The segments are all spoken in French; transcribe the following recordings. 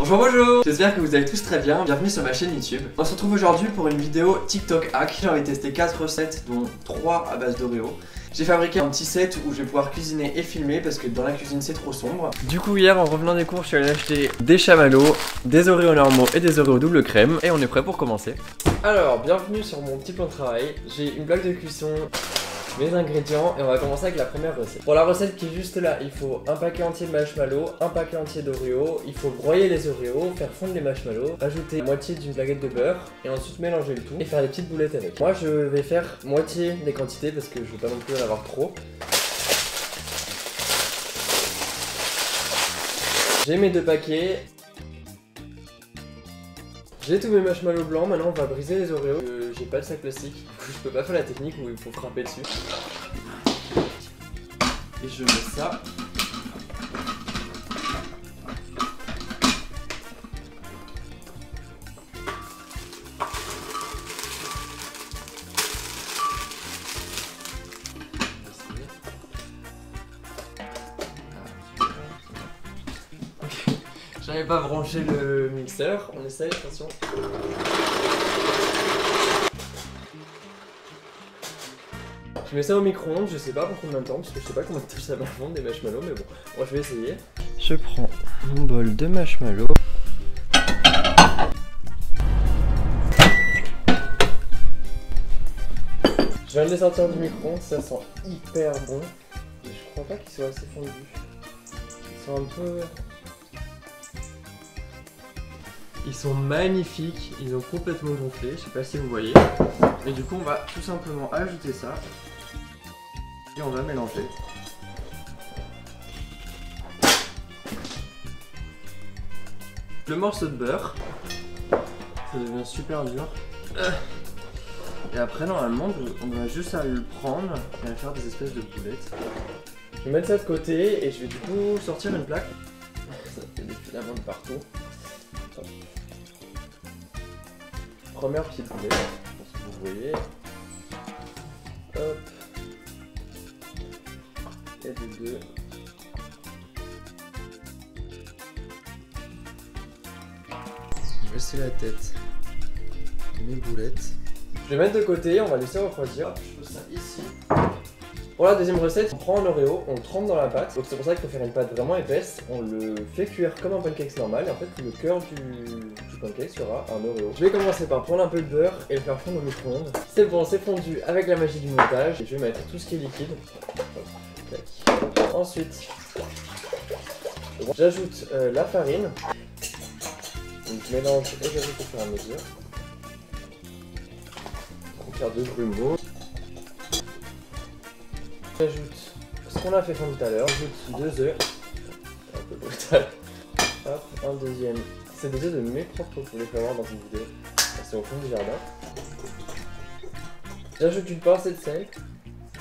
Bonjour, j'espère que vous allez tous très bien, bienvenue sur ma chaîne YouTube. On se retrouve aujourd'hui pour une vidéo TikTok hack. J'ai envie de tester 4 recettes dont 3 à base d'Oreo. J'ai fabriqué un petit set où je vais pouvoir cuisiner et filmer parce que dans la cuisine c'est trop sombre. Du coup hier en revenant des cours je suis allé acheter des chamallows, des Oreos normaux et des Oreos double crème et on est prêt pour commencer. Alors bienvenue sur mon petit plan de travail. J'ai une plaque de cuisson, mes ingrédients et on va commencer avec la première recette. Pour la recette qui est juste là, il faut un paquet entier de marshmallows, un paquet entier d'Oreo, il faut broyer les Oreos, faire fondre les marshmallows, ajouter la moitié d'une baguette de beurre et ensuite mélanger le tout et faire des petites boulettes avec. Moi je vais faire moitié des quantités parce que je veux pas non plus en avoir trop. J'ai mes 2 paquets. J'ai tous mes marshmallows blancs, maintenant on va briser les Oreos. J'ai pas le sac plastique, je peux pas faire la technique où il faut frapper dessus. Et je mets ça. Ok, j'avais pas branché le mixeur, on essaye, attention. Je mets ça au micro-ondes, je sais pas pour combien de temps, parce que je sais pas combien de temps ça va fondre des marshmallows, mais bon, moi je vais essayer. Je prends mon bol de marshmallows. Je viens de les sortir du micro-ondes, ça sent hyper bon. Mais je crois pas qu'ils soient assez fondus. Ils sont un peu... Ils sont magnifiques, ils ont complètement gonflé, je sais pas si vous voyez. Et du coup on va tout simplement ajouter ça. Et on va mélanger. Le morceau de beurre. Ça devient super dur. Et après normalement on va juste à le prendre et à faire des espèces de boulettes. Je vais mettre ça de côté et je vais du coup sortir une plaque. Ça fait des filaments de partout. Première petite boulette, je pense que vous voyez. Hop. Et de 2. Je vais laisser la tête de mes boulettes. Je vais mettre de côté, on va laisser refroidir. Je pose ça ici. Pour la deuxième recette, on prend un Oreo, on le trempe dans la pâte. Donc c'est pour ça qu'il faut faire une pâte vraiment épaisse. On le fait cuire comme un pancake normal. Et en fait, le cœur du pancake sera un Oreo. Je vais commencer par prendre un peu de beurre et le faire fondre au micro-ondes. C'est bon, c'est fondu avec la magie du montage. Et je vais mettre tout ce qui est liquide. Ensuite, j'ajoute la farine. Donc je mélange et j'ajoute au fur et à mesure. On va faire 2 grumeaux. J'ajoute ce qu'on a fait fondre tout à l'heure, j'ajoute 2 œufs, un peu brutal, hop, un deuxième, c'est des œufs de mes propres, vous les faire voir dans une vidéo, c'est au fond du jardin. J'ajoute une pincée de sel,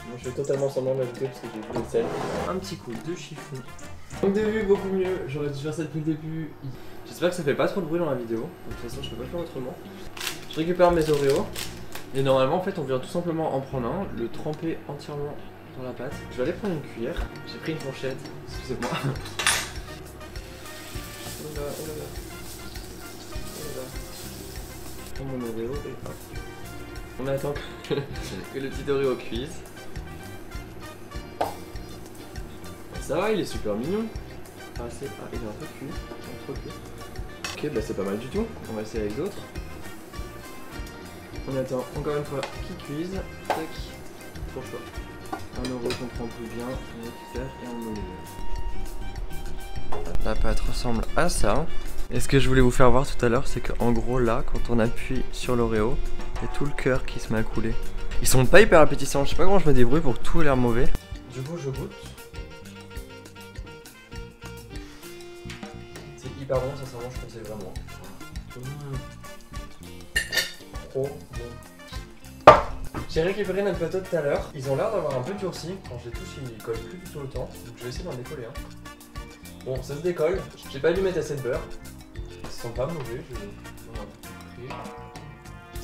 moi je fais totalement semblant d'ajouter parce que j'ai vu le sel, un petit coup de chiffon. Donc début beaucoup mieux, j'aurais dû faire ça depuis le début, j'espère que ça fait pas trop de bruit dans la vidéo, de toute façon je peux pas faire autrement. Je récupère mes Oreos, et normalement en fait on vient tout simplement en prendre un, le tremper entièrement dans la pâte. Je vais aller prendre une cuillère. J'ai pris une fourchette. Excusez-moi. Oh là, oh là là. Oh là. Je prends mon Oreo et hop. On attend que le petit Oreo cuise. Ça va, il est super mignon. Ah, il est un peu cuit. Trop cuit. Ok, bah c'est pas mal du tout. On va essayer avec d'autres. On attend encore une fois qu'il cuise. Tac. Trop chaud. Un Oreo qu'on prend plus bien, on récupère et on met. La pâte ressemble à ça. Et ce que je voulais vous faire voir tout à l'heure, c'est qu'en gros là, quand on appuie sur l'Oreo, il y a tout le cœur qui se met à couler. Ils sont pas hyper appétissants, je sais pas comment je me débrouille pour que tout ait l'air mauvais. Du coup je goûte. C'est hyper bon, sincèrement je conseille vraiment. Trop bon. J'ai récupéré notre plateau tout à l'heure, ils ont l'air d'avoir un peu durci, quand je les touche ils collent plus du tout autant, donc je vais essayer d'en décoller un. Bon ça se décolle, j'ai pas dû mettre assez de beurre, ils sont pas mauvais, je vais en pris.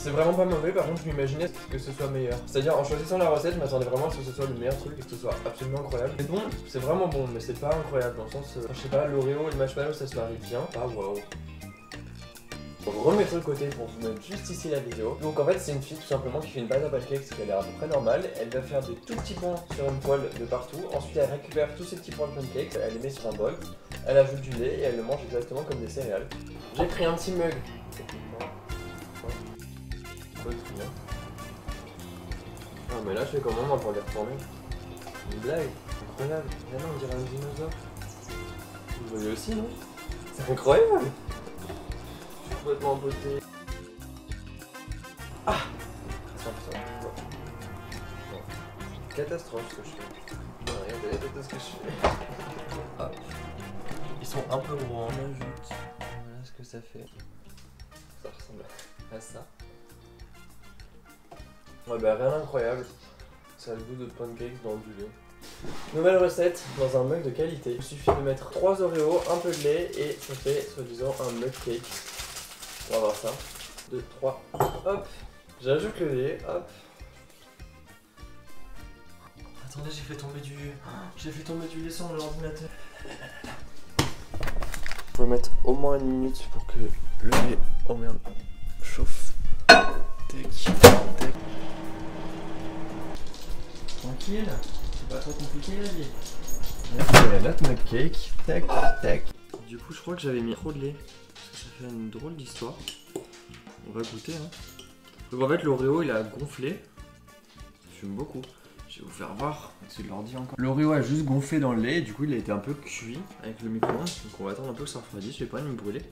C'est vraiment pas mauvais, par contre je m'imaginais que ce soit meilleur. C'est-à-dire en choisissant la recette, je m'attendais vraiment à ce que ce soit le meilleur truc et que ce soit absolument incroyable. C'est bon, c'est vraiment bon, mais c'est pas incroyable dans le sens, je sais pas, l'Oreo et le marshmallow ça se marie bien. Ah waouh. On va remettre de côté pour vous mettre juste ici la vidéo. Donc en fait c'est une fille tout simplement qui fait une pâte à pancakes qui a l'air à peu près normale. Elle va faire des tout petits points sur une poêle de partout. Ensuite elle récupère tous ces petits points de pancakes, elle les met sur un bol. Elle ajoute du lait et elle le mange exactement comme des céréales. J'ai pris un petit mug. Ah mais là je fais comment moi pour les retourner? Une blague, incroyable. Mais non on dirait un dinosaure. Vous voyez aussi non? C'est incroyable. Je suis complètement empoté. Ah ça. Bon. Catastrophe ce que je fais. Non, regardez la tête de ce que je fais. Ah. Ils sont un peu gros, on ajoute. Voilà ce que ça fait. Ça ressemble à ça. Ouais bah rien d'incroyable. Ça a le goût de pancakes dans du lait. Nouvelle recette dans un mug de qualité. Il suffit de mettre 3 Oreos, un peu de lait et ça fait soi-disant un mug cake. On va voir ça. 2, 3. Hop. J'ajoute le lait. Hop. Attendez, j'ai fait tomber du lait sur mon ordinateur. Je vais mettre au moins une minute pour que le lait, oh merde, chauffe. Tac, tac. Tranquille, c'est pas trop compliqué la vie. Voilà notre mug cake. Tac, tac. Du coup, je crois que j'avais mis trop de lait. Parce que ça fait une drôle d'histoire. On va goûter, hein. Donc en fait, l'Oreo il a gonflé. Ça fume beaucoup. Je vais vous faire voir. C'est de l'ordi encore. L'Oreo a juste gonflé dans le lait. Et du coup, il a été un peu cuit avec le micro-ondes. Donc on va attendre un peu que ça refroidisse. Je vais pas me brûler.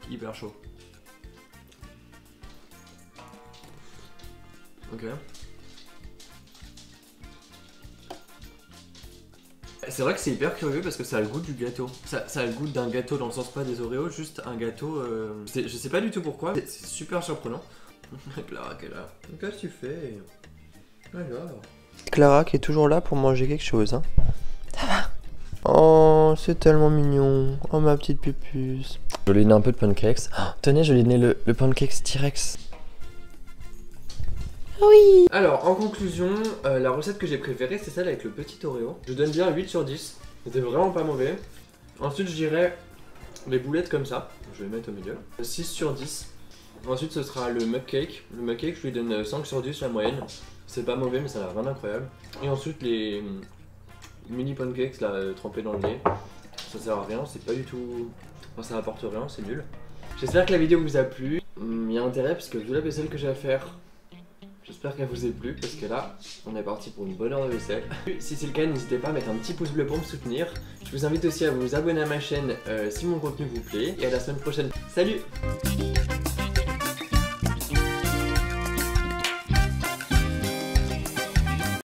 Hyper chaud. Ok. C'est vrai que c'est hyper curieux parce que ça a le goût du gâteau. Ça a le goût d'un gâteau dans le sens pas des Oreos, juste un gâteau. Je sais pas du tout pourquoi. C'est super surprenant. Clara qui est là. Qu'est-ce que tu fais? Alors. Clara qui est toujours là pour manger quelque chose. Hein. Ça va? Oh, c'est tellement mignon. Oh ma petite pupuce. Je lui ai donné un peu de pancakes. Oh, tenez, je lui ai donné le pancakes T-Rex. Oui. Alors en conclusion, la recette que j'ai préférée c'est celle avec le petit Oreo. Je donne bien 8 sur 10. C'était vraiment pas mauvais. Ensuite je dirais les boulettes comme ça. Je vais les mettre au milieu. 6 sur 10. Ensuite ce sera le mug cake. Le mug cake je lui donne 5 sur 10 la moyenne. C'est pas mauvais mais ça n'a rien d'incroyable. Et ensuite les mini pancakes là trempés dans le lait. Ça sert à rien, c'est pas du tout... Enfin ça apporte rien, c'est nul. J'espère que la vidéo vous a plu. Il y a intérêt parce que vu la vaisselle que j'ai à faire, j'espère qu'elle vous ait plu parce que là, on est parti pour une bonne heure de vaisselle. Si c'est le cas, n'hésitez pas à mettre un petit pouce bleu pour me soutenir. Je vous invite aussi à vous abonner à ma chaîne si mon contenu vous plaît. Et à la semaine prochaine. Salut!